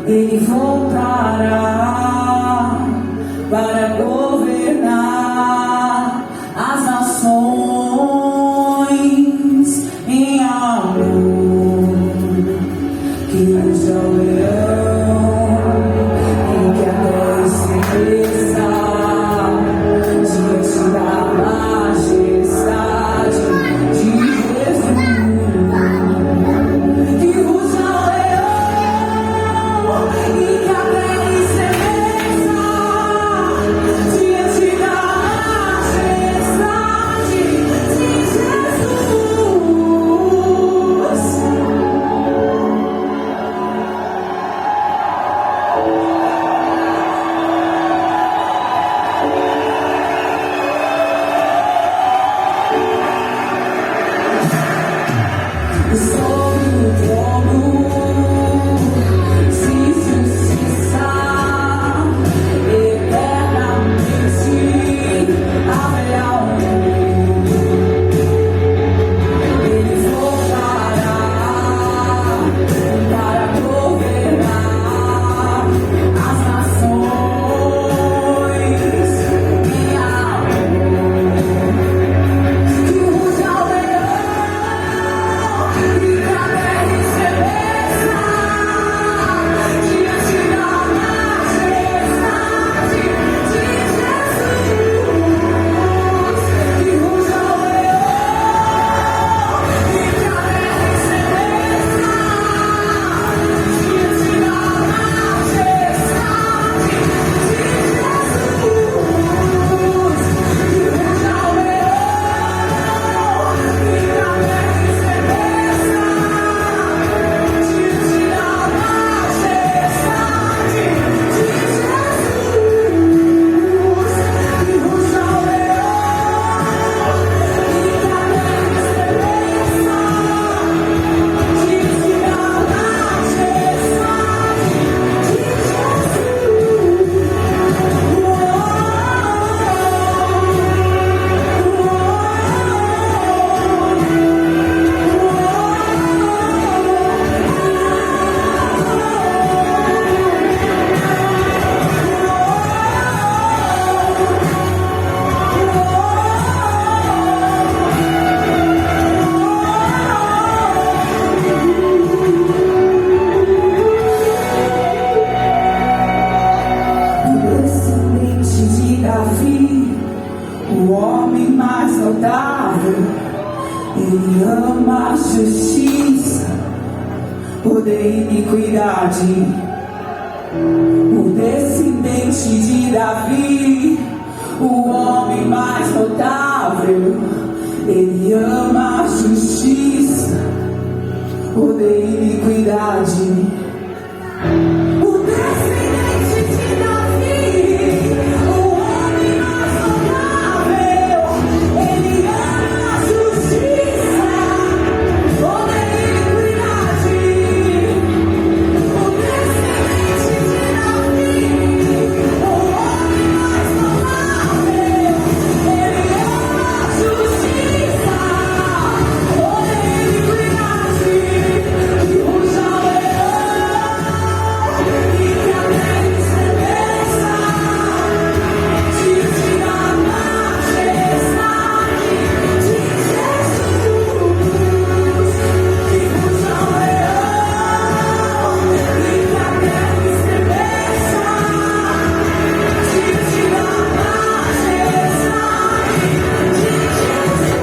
Ele voltará para governar as nações em amor. Que usa o leão e que a terra se meça diante da majestade de Jesus. Que usa o leão e que a terra se meça diante da majestade de sobre o trono se justiça eternamente haverá um rei. Ele voltará para governar as nações em amor. Que usa o leão e que a terra se meça diante da majestade de Jesus. Que usa o leão e que a terra se meça diante da majestade de Jesus. Que usa o leão e que a terra se meça diante da majestade de Jesus. Que usa o leão e que a terra se meça diante da descendente de Davi, o homem mais notável. Ele ama a justiça, poder e iniquidade. O descendente de Davi, o homem mais notável. Ele ama a justiça, poder e iniquidade. O descendente de Davi, o homem mais notável, ele ama a justiça, poder e iniquidade. O descendente de Davi, o homem mais notável, ele ama a justiça, poder e iniquidade. Que usa o leão e que a terra se meça diante da majestade de Jesus. Que usa o leão e que a terra se meça diante da majestade de Jesus.